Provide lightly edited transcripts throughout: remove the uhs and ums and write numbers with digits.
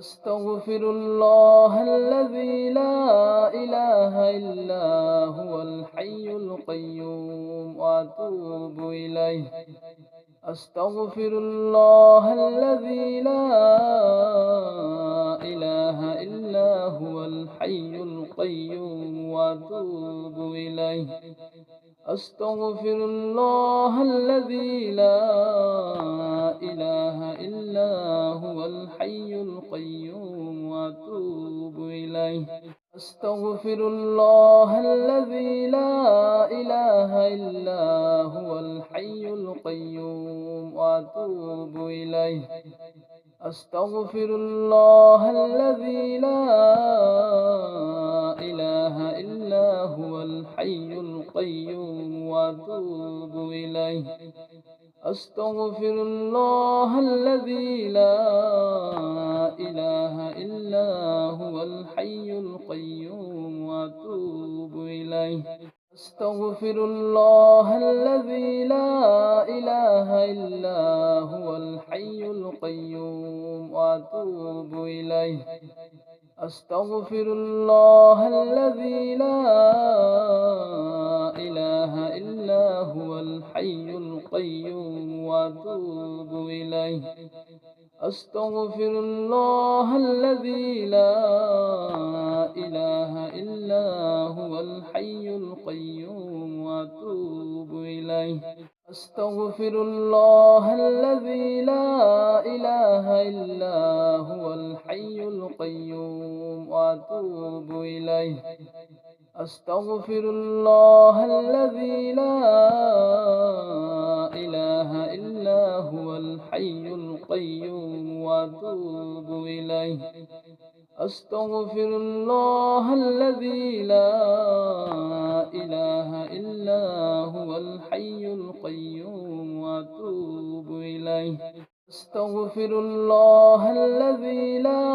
أستغفر الله الذي لا إله إلا هو الحي القيوم وأتوب إليه. أستغفر الله الذي لا إله إلا هو الحي القيوم وأتوب إليه. أستغفر الله الذي لا إله إلا هو الحي القيوم وأتوب إليه. أستغفر الله الذي لا إله إلا هو الحي القيوم وأتوب إليه. أستغفر الله الذي لا إله إلا هو الحي القيوم وأتوب إليه. أستغفر الله الذي لا إله إلا هو الحي القيوم وأتوب إليه. أستغفر الله الذي لا إله إلا هو الحي القيوم وأتوب إليه. أستغفر الله الذي لا إله إلا هو الحي القيوم وأتوب إليه. أستغفر الله الذي لا إله إلا هو الحي القيوم وأتوب إليه. أستغفر الله الذي لا إله إلا هو الحي القيوم وأتوب إليه. أستغفر الله الذي لا إله إلا هو الحي القيوم وأتوب إليه. أستغفر الله الذي لا إله إلا هو الحي القيوم وأتوب إليه. أستغفر الله الذي لا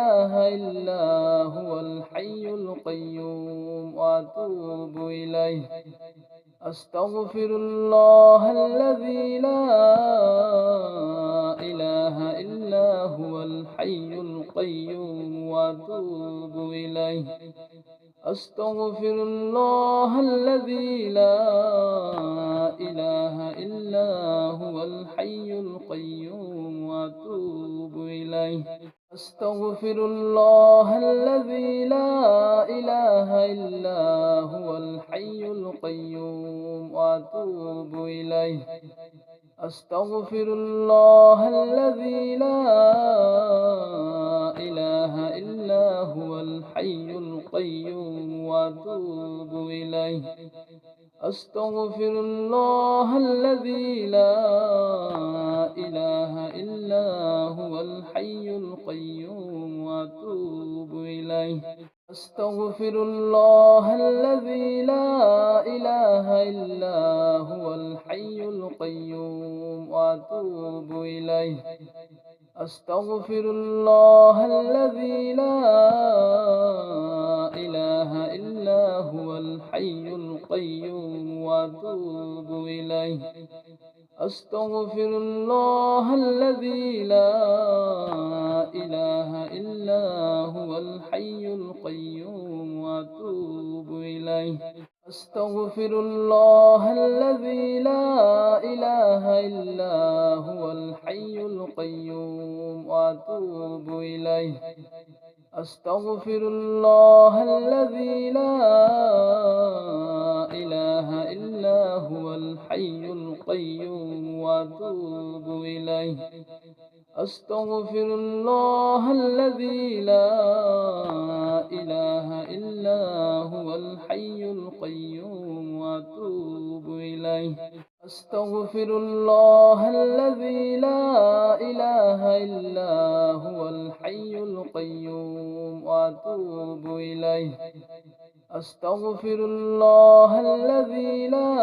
إله إلا هو الحي القيوم وأتوب إليه. أستغفر الله الذي لا إله إلا هو الحي القيوم وأتوب إليه. أستغفر الله الذي لا إله إلا هو الحي القيوم وأتوب إليه. أستغفر الله الذي لا إله إلا هو الحي القيوم وأتوب إليه. أستغفر الله الذي لا إله إلا هو الحي القيوم وأتوب إليه. أستغفر الله الذي لا إله إلا هو الحي القيوم وأتوب إليه. أستغفر الله الذي لا إله إلا هو الحي القيوم وأتوب إليه. أستغفر الله الذي لا إله إلا هو الحي القيوم وأتوب إليه. أستغفر الله الذي لا إله إلا هو الحي القيوم وأتوب إليه. أستغفر الله الذي لا إله إلا هو الحي القيوم وأتوب إليه. أستغفر الله الذي لا إله إلا هو الحي القيوم وأتوب إليه. أستغفر الله الذي لا إله إلا هو الحي القيوم وأتوب إليه. أستغفر الله الذي لا إله إلا هو الحي القيوم وأتوب إليه. أستغفر الله الذي لا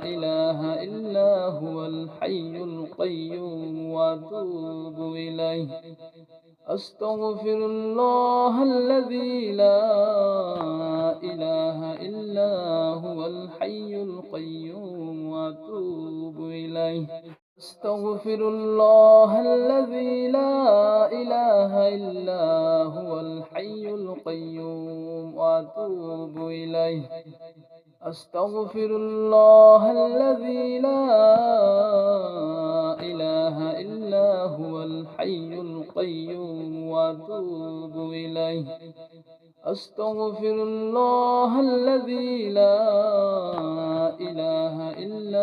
إله إلا هو الحي القيوم وأتوب إليه. أستغفر الله الذي لا إله إلا هو الحي القيوم وأتوب إليه. أستغفر الله الذي لا إلا هو الحي القيوم وأتوب إليه. أستغفر الله الذي لا إله إلا هو الحي القيوم وأتوب إليه. أستغفر الله الذي لا إله إلا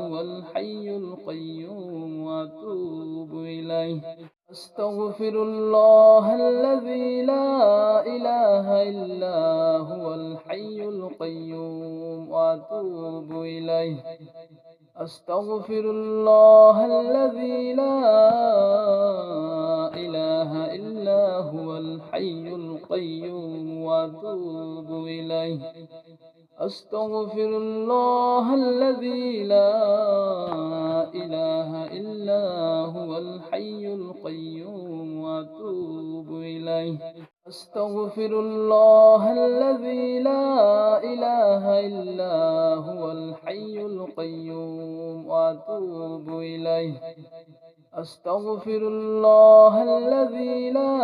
هو الحي القيوم وأتوب إليه. أستغفر الله الذي لا إله إلا هو الحي القيوم وأتوب إليه. أستغفر الله الذي لا إله إلا هو الحي القيوم وأتوب إليه. أستغفر الله الذي لا إله إلا هو الحي القيوم وأتوب إليه. أستغفر الله الذي لا إله إلا هو الحي القيوم وأتوب إليه. أستغفر الله الذي لا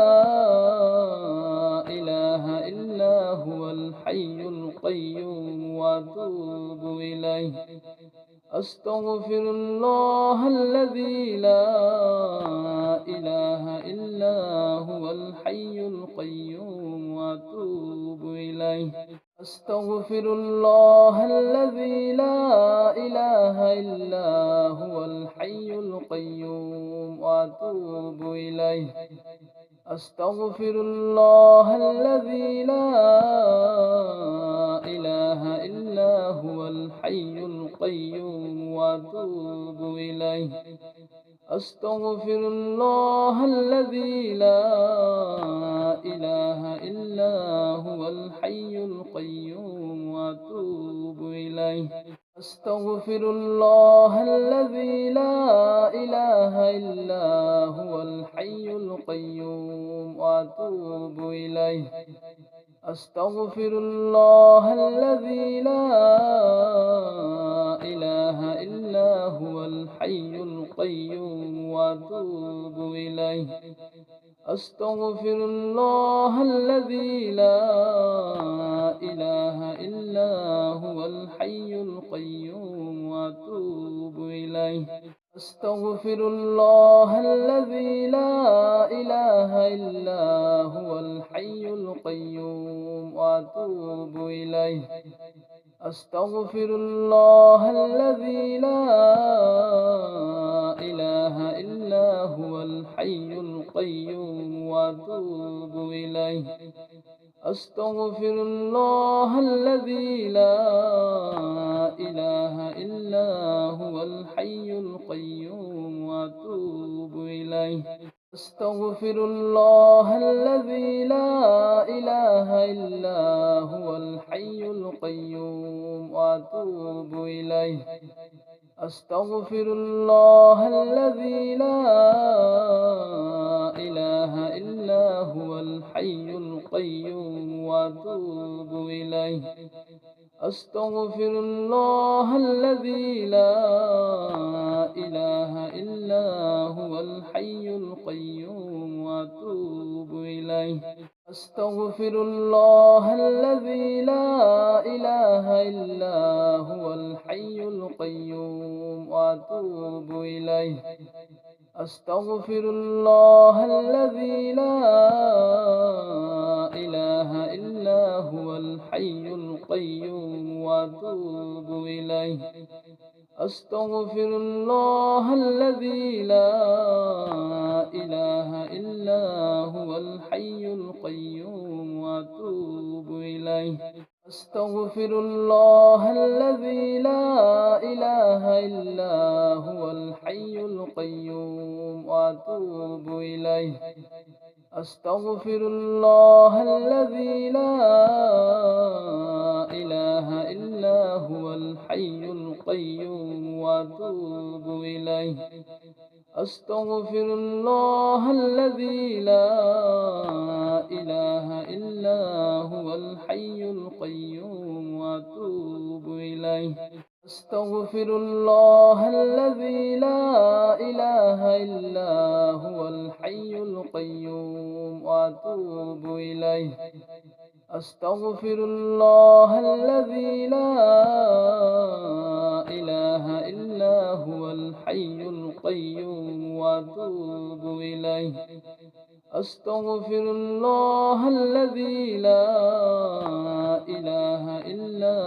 إله إلا هو الحي القيوم وأتوب إليه. أستغفر الله الذي لا إله إلا هو الحي القيوم وأتوب إليه. أستغفر الله الذي لا إله إلا هو الحي القيوم وأتوب إليه. أستغفر الله الذي لا إله إلا هو الحي القيوم وأتوب إليه. أستغفر الله الذي لا إله إلا هو الحي القيوم وأتوب إليه. أستغفر الله الذي لا إله إلا هو الحي القيوم وأتوب إليه. أستغفر الله الذي لا إله إلا هو الحي القيوم وأتوب إليه. أستغفر الله الذي لا إله إلا هو الحي القيوم وأتوب إليه. أستغفر الله الذي لا إله إلا هو الحي القيوم وأتوب إليه. أستغفر الله الذي لا إله إلا هو الحي القيوم وأتوب إليه. أستغفر الله الذي لا إله إلا هو الحي القيوم وأتوب إليه. أستغفر الله الذي لا إله إلا هو الحي القيوم وأتوب إليه. أستغفر الله الذي لا إله إلا هو الحي القيوم وأتوب إليه. أستغفر الله الذي لا إله إلا هو الحي القيوم وأتوب إليه. أستغفر الله الذي لا إله إلا هو الحي القيوم وأتوب إليه. أستغفر الله الذي لا إله إلا هو الحي القيوم وأتوب إليه. أستغفر الله الذي لا إله إلا هو الحي القيوم وأتوب إليه. أستغفر الله الذي لا إله إلا هو الحي القيوم وأتوب إليه. أستغفر الله الذي لا إله إلا هو الحي القيوم وأتوب إليه. أستغفر الله الذي لا إله إلا هو الحي القيوم وأتوب إليه. أستغفر الله الذي لا إله إلا هو الحي القيوم وأتوب إليه. أستغفر الله الذي لا إله إلا هو الحي القيوم وأتوب إليه. أستغفر الله الذي لا إله إلا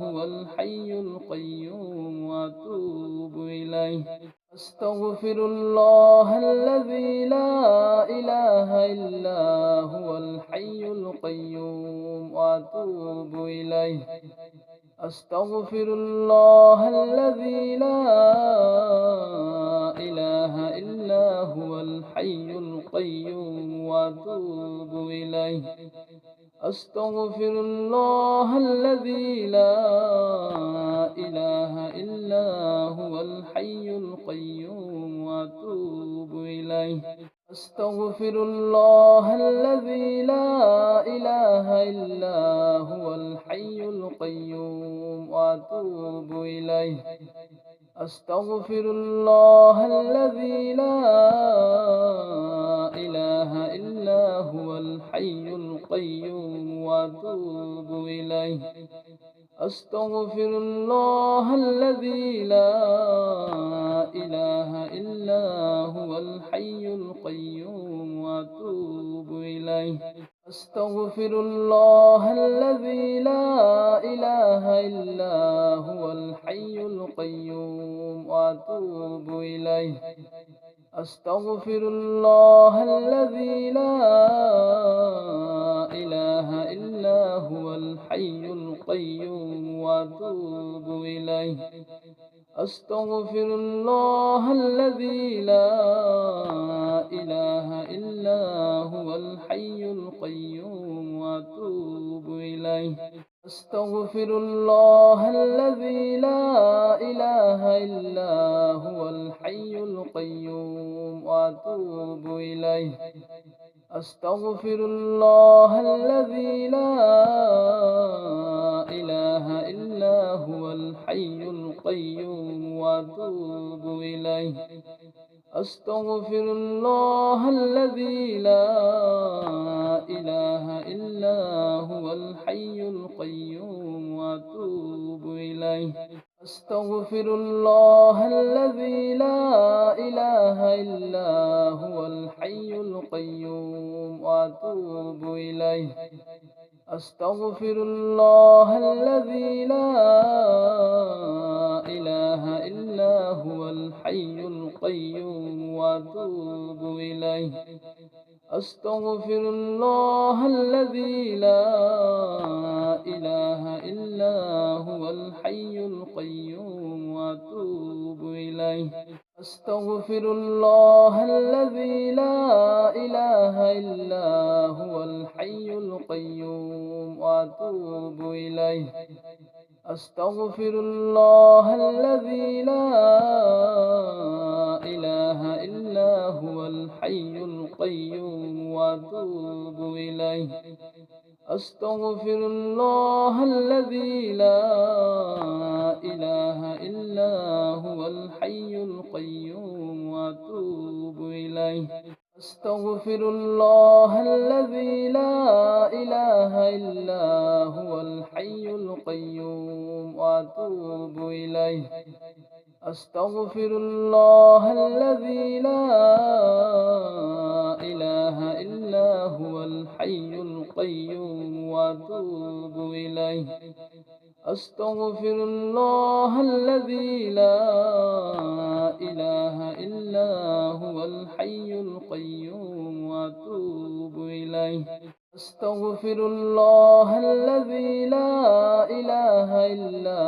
هو الحي القيوم وأتوب إليه. أستغفر الله الذي لا إله إلا هو الحي القيوم وأتوب إليه. أستغفر الله الذي لا إله إلا هو الحي القيوم وأتوب إليه. أستغفر الله الذي لا إله إلا هو الحي القيوم وأتوب إليه. أستغفر الله الذي لا إله إلا هو الحي القيوم وأتوب إليه. أستغفر الله الذي لا إله إلا هو الحي القيوم وأتوب إليه. أستغفر الله الذي لا إله إلا هو الحي القيوم وأتوب إليه. أستغفر الله الذي لا إله إلا هو الحي القيوم وأتوب إليه. أستغفر الله الذي لا إله إلا هو الحي القيوم وأتوب إليه. أستغفر الله الذي لا إله إلا هو الحي القيوم وأتوب إليه. أستغفر الله الذي لا إله إلا هو الحي القيوم وأتوب إليه. أستغفر الله الذي لا إله إلا هو الحي القيوم وأتوب إليه. أستغفر الله الذي لا إله إلا هو الحي القيوم وأتوب إليه. أستغفر الله الذي لا إله إلا هو الحي القيوم وأتوب إليه. أستغفر الله الذي لا إله إلا هو الحي القيوم وأتوب إليه. أستغفر الله الذي لا إله إلا هو الحي القيوم وأتوب إليه. أستغفر الله الذي لا إله إلا هو الحي القيوم وأتوب إليه. أستغفر الله الذي لا إله إلا هو الحي القيوم وأتوب إليه. أستغفر الله الذي لا إله إلا هو الحي القيوم وأتوب إليه. أستغفر الله الذي لا إله إلا هو الحي القيوم وأتوب إليه. أستغفر الله الذي لا إله إلا هو الحي القيوم وأتوب إليه. أستغفر الله الذي لا إله إلا هو الحي القيوم وأتوب إليه. أستغفر الله الذي لا إله إلا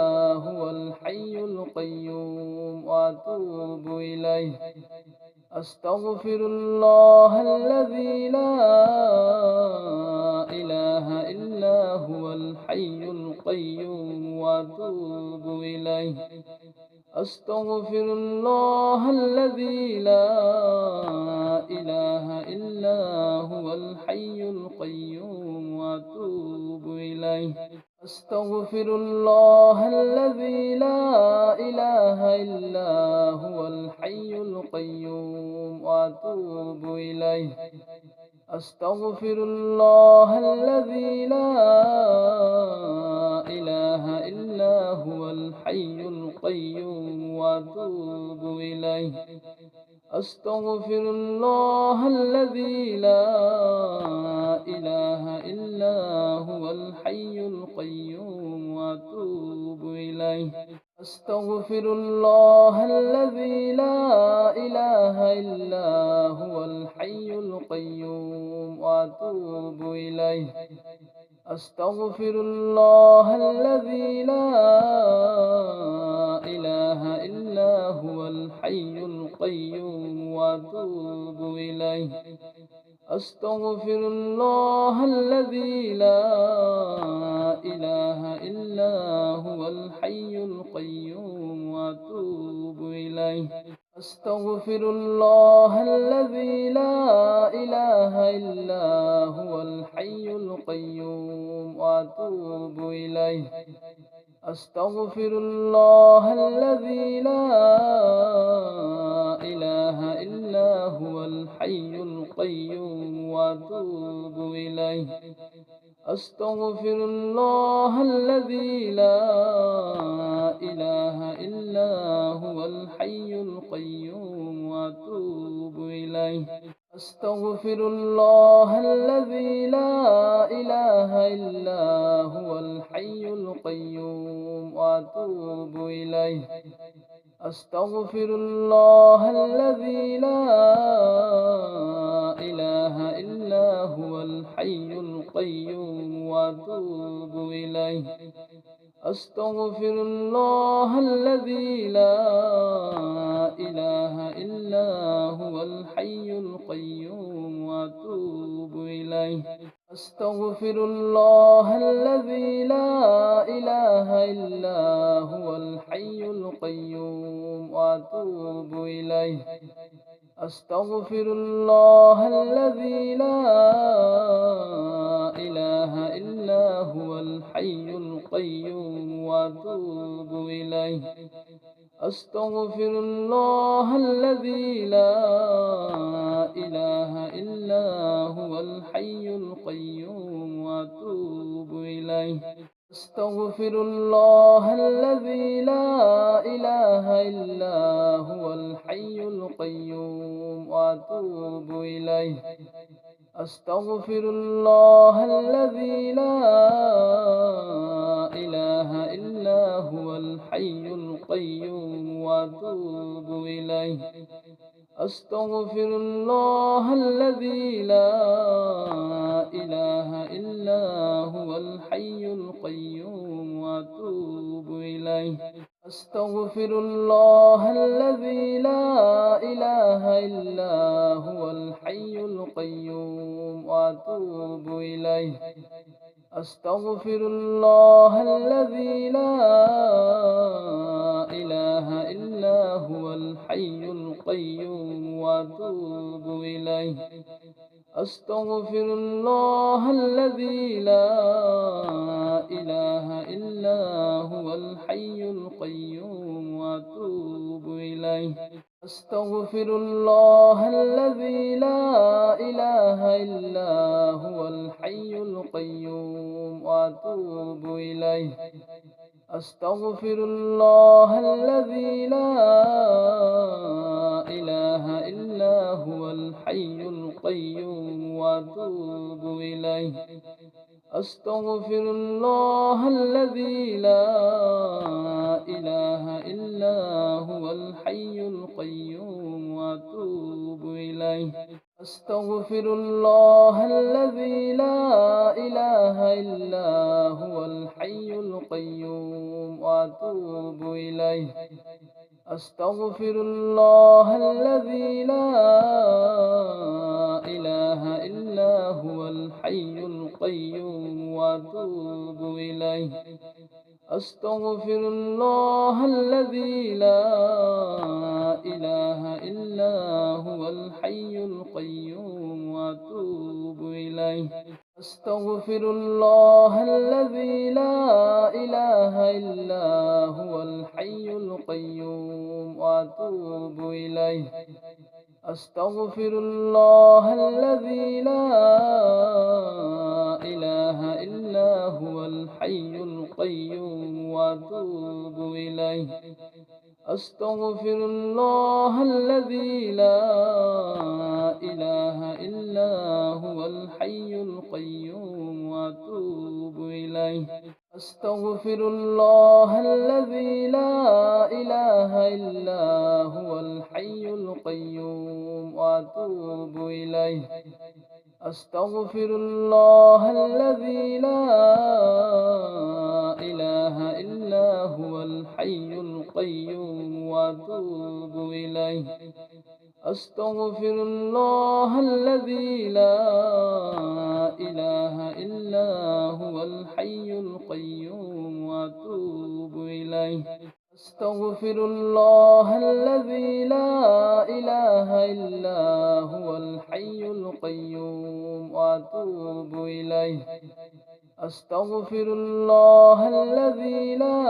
هو الحي القيوم وأتوب إليه. أستغفر الله الذي لا إله إلا هو الحي القيوم وأتوب إليه. أستغفر الله الذي لا إله إلا هو الحي القيوم وأتوب إليه. أستغفر الله الذي لا إله إلا هو الحي القيوم وأتوب إليه. أستغفر الله الذي لا إله إلا هو الحي القيوم وأتوب إليه. أستغفر الله الذي لا إله إلا هو الحي القيوم وأتوب إليه. أستغفر الله الذي لا إله إلا هو الحي القيوم وأتوب إليه. أستغفر الله الذي لا إله إلا هو الحي القيوم وأتوب إليه. أستغفر الله الذي لا إله إلا هو الحي القيوم وأتوب إليه. أستغفر الله الذي لا إله إلا هو الحي القيوم وأتوب إليه. أستغفر الله الذي لا إله إلا هو الحي القيوم وأتوب إليه. أستغفر الله الذي لا إله إلا هو الحي القيوم وأتوب إليه. أستغفر الله الذي لا إله إلا هو الحي القيوم وأتوب إليه. أستغفر الله الذي لا إله إلا هو الحي القيوم وأتوب إليه. أستغفر الله الذي لا إله إلا هو الحي القيوم وأتوب إليه. أستغفر الله الذي لا إله إلا هو الحي القيوم وأتوب إليه. أستغفر الله الذي لا إله إلا هو الحي القيوم وأتوب إليه. أستغفر الله الذي لا إله إلا هو الحي القيوم وأتوب إليه. أستغفر الله الذي لا إله إلا هو الحي القيوم وأتوب إليه. أستغفر الله الذي لا إله إلا هو الحي القيوم وأتوب إليه. أستغفر الله الذي لا إله إلا هو الحي القيوم وأتوب إليه. أستغفر الله الذي لا إله إلا هو الحي القيوم وأتوب إليه. أستغفر الله الذي لا إله إلا هو الحي القيوم وأتوب إليه. أستغفر الله الذي لا إله إلا هو الحي القيوم وأتوب إليه. أستغفر الله الذي لا إله إلا هو الحي القيوم وأتوب إليه. أستغفر الله الذي لا إله إلا هو الحي القيوم وأتوب إليه. أستغفر الله الذي لا إله إلا هو الحي القيوم وأتوب إليه. أستغفر الله الذي لا إله إلا هو الحي القيوم وأتوب إليه. أستغفر الله الذي لا إله إلا هو الحي القيوم وأتوب إليه. أستغفر الله الذي لا إله إلا هو الحي القيوم وأتوب إليه. أستغفر الله الذي لا إله إلا هو الحي القيوم وأتوب إليه. أستغفر الله الذي لا إله إلا هو الحي القيوم وأتوب إليه. أستغفر الله الذي لا إله إلا هو الحي القيوم وأتوب إليه. أستغفر الله الذي لا إله إلا هو الحي القيوم وأتوب إليه. أستغفر الله الذي لا إله إلا هو الحي القيوم وأتوب إليه. أستغفر الله الذي لا إله إلا هو الحي القيوم وأتوب إليه. أستغفر الله الذي لا إله إلا هو الحي القيوم وأتوب إليه. أستغفر الله الذي لا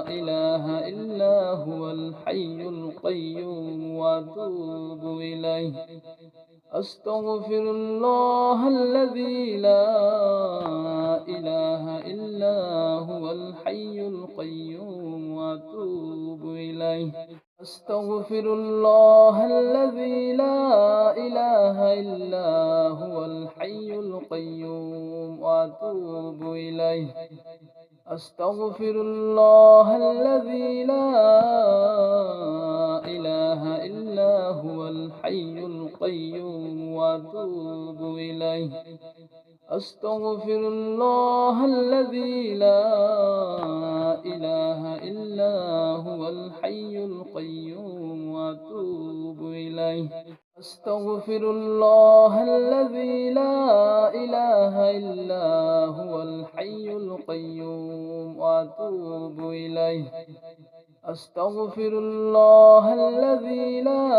إله إلا هو الحي القيوم وأتوب إليه. أستغفر الله الذي لا إله إلا هو الحي القيوم وأتوب إليه. أستغفر الله الذي لا إله إلا هو الحي القيوم وأتوب إليه. أستغفر الله الذي لا إله إلا هو الحي القيوم وأتوب إليه. أستغفر الله الذي لا إله إلا هو الحي القيوم وأتوب إليه. أستغفر الله الذي لا إله إلا هو الحي القيوم وأتوب إليه. أستغفر الله الذي لا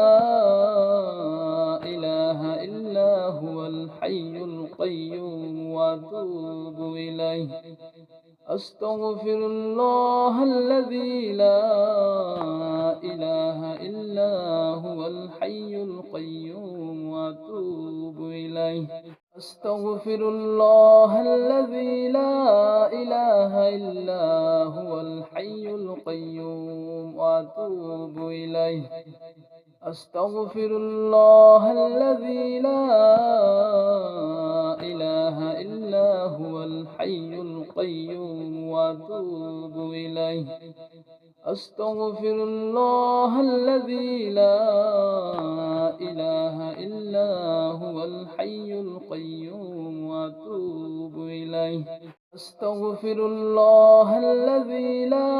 إله إلا هو الحي القيوم وأتوب إليه. أستغفر الله الذي لا إله إلا هو الحي القيوم وأتوب إليه. أستغفر الله الذي لا إله إلا هو الحي القيوم وأتوب إليه. أستغفر الله الذي لا إله إلا هو الحي القيوم وأتوب إليه. أستغفر الله الذي لا إله إلا هو الحي القيوم وأتوب إليه. أستغفر الله الذي لا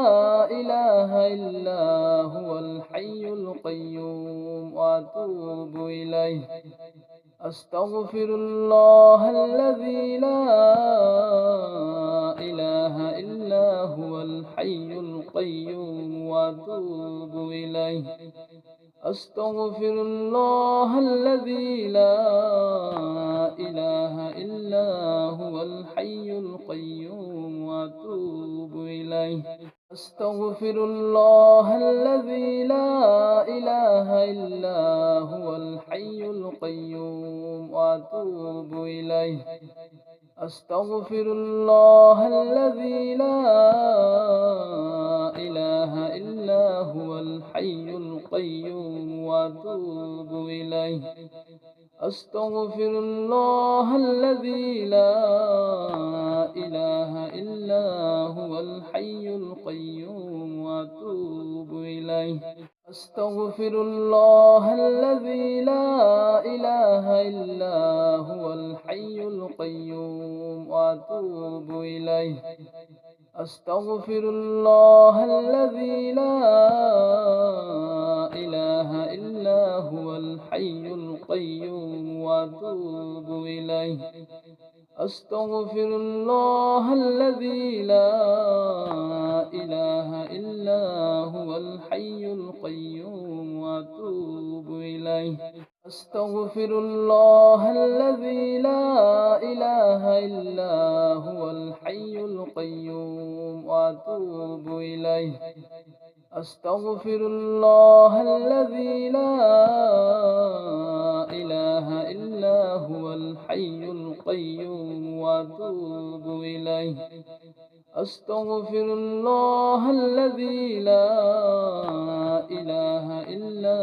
إله إلا هو الحي القيوم وأتوب إليه. أستغفر الله الذي لا إله إلا هو الحي القيوم وأتوب إليه. أستغفر الله الذي لا إله إلا هو الحي القيوم وأتوب إليه. أستغفر الله الذي لا إله إلا هو الحي القيوم وأتوب إليه. أستغفر الله الذي لا إله إلا هو الحي القيوم وأتوب إليه. أستغفر الله الذي لا إله إلا هو الحي القيوم وأتوب إليه. أستغفر الله الذي لا إله إلا هو الحي القيوم وأتوب إليه. أستغفر الله الذي لا إله إلا هو الحي القيوم وأتوب إليه. أستغفر الله الذي لا إله إلا هو الحي القيوم وأتوب إليه. أستغفر الله الذي لا إله إلا هو الحي القيوم وأتوب إليه. أستغفر الله الذي لا إله إلا هو الحي القيوم وأتوب إليه. أستغفر الله الذي لا إله إلا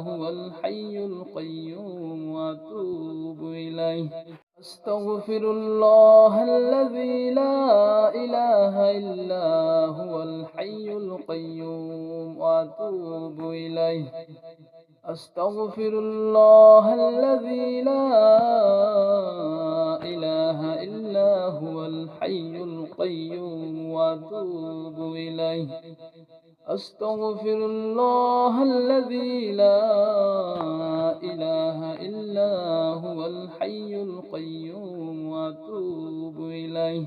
هو الحي القيوم وأتوب إليه. أستغفر الله الذي لا إله إلا هو الحي القيوم وأتوب إليه. أستغفر الله الذي لا إله إلا هو الحي القيوم وأتوب إليه. أستغفر الله الذي لا إله إلا هو الحي القيوم وأتوب إليه.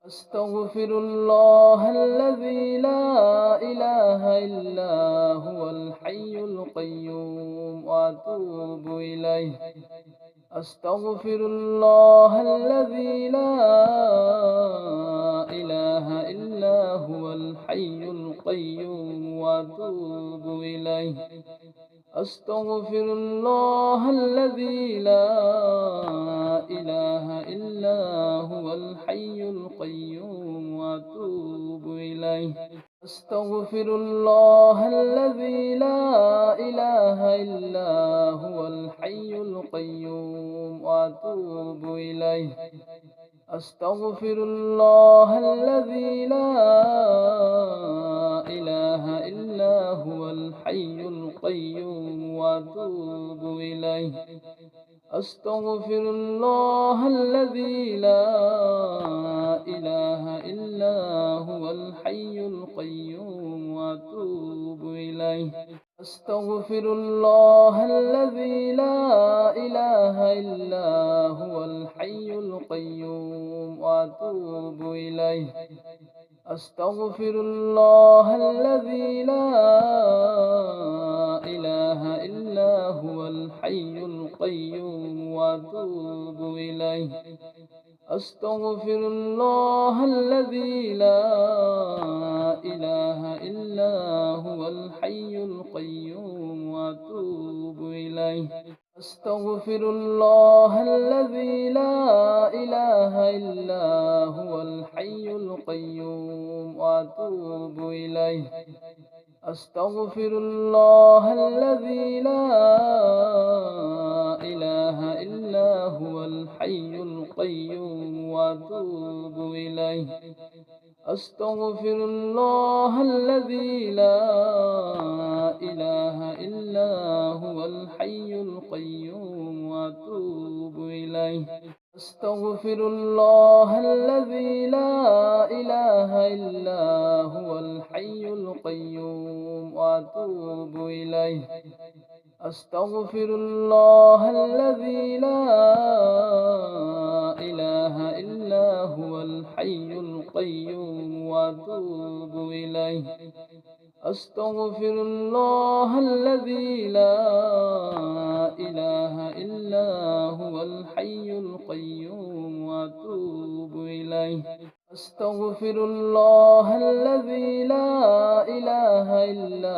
أستغفر الله الذي لا إله إلا هو الحي القيوم وأتوب إليه. أستغفر الله الذي لا إله إلا هو الحي القيوم وأتوب إليه. أستغفر الله الذي لا إله إلا هو الحي القيوم وأتوب إليه. أستغفر الله الذي لا إله إلا هو الحي القيوم وأتوب إليه. أستغفر الله الذي لا إله إلا هو الحي القيوم وأتوب إليه. أستغفر الله الذي لا إله إلا هو الحي القيوم وأتوب إليه. أستغفر الله الذي لا إله إلا هو الحي القيوم وأتوب إليه. أستغفر الله الذي لا إله إلا هو الحي القيوم وأتوب إليه. أستغفر الله الذي لا إله إلا هو الحي القيوم وأتوب إليه. أستغفر الله الذي لا إله إلا هو الحي القيوم وأتوب إليه. أستغفر الله الذي لا إله إلا هو الحي القيوم وأتوب إليه. أستغفر الله الذي لا إله إلا هو الحي القيوم وأتوب إليه. أستغفر الله الذي لا إله إلا هو الحي القيوم وأتوب إليه. أستغفر الله الذي لا إله إلا هو الحي القيوم وأتوب إليه. أستغفر الله الذي لا إله إلا هو الحي القيوم وأتوب إليه. أستغفر الله الذي لا إله إلا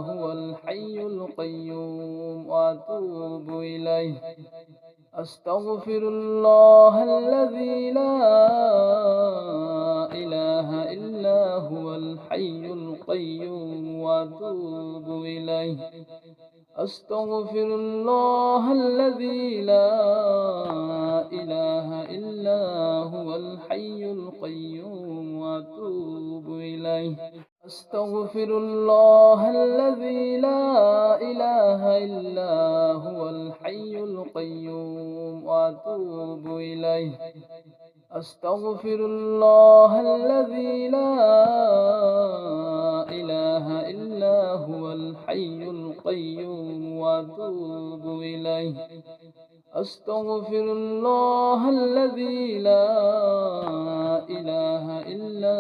هو الحي القيوم وأتوب إليه. أستغفر الله الذي لا إله إلا هو الحي القيوم وأتوب إليه. أستغفر الله الذي لا إله إلا هو الحي القيوم وأتوب إليه. أستغفر الله الذي لا إله إلا هو الحي القيوم وأتوب إليه. أستغفر الله الذي لا إله إلا هو الحي القيوم وأتوب إليه. أستغفر الله الذي لا إله إلا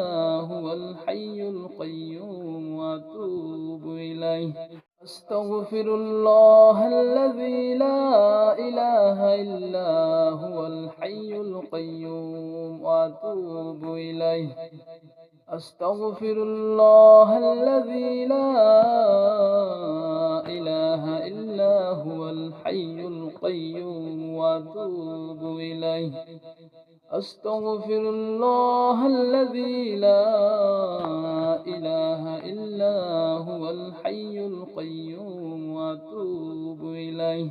هو الحي القيوم وأتوب إليه. أستغفر الله الذي لا إله إلا هو الحي القيوم وأتوب إليه أستغفر الله الذي لا إله إلا هو الحي القيوم وأتوب إليه أستغفر الله الذي لا إله إلا هو الحي القيوم وأتوب إليه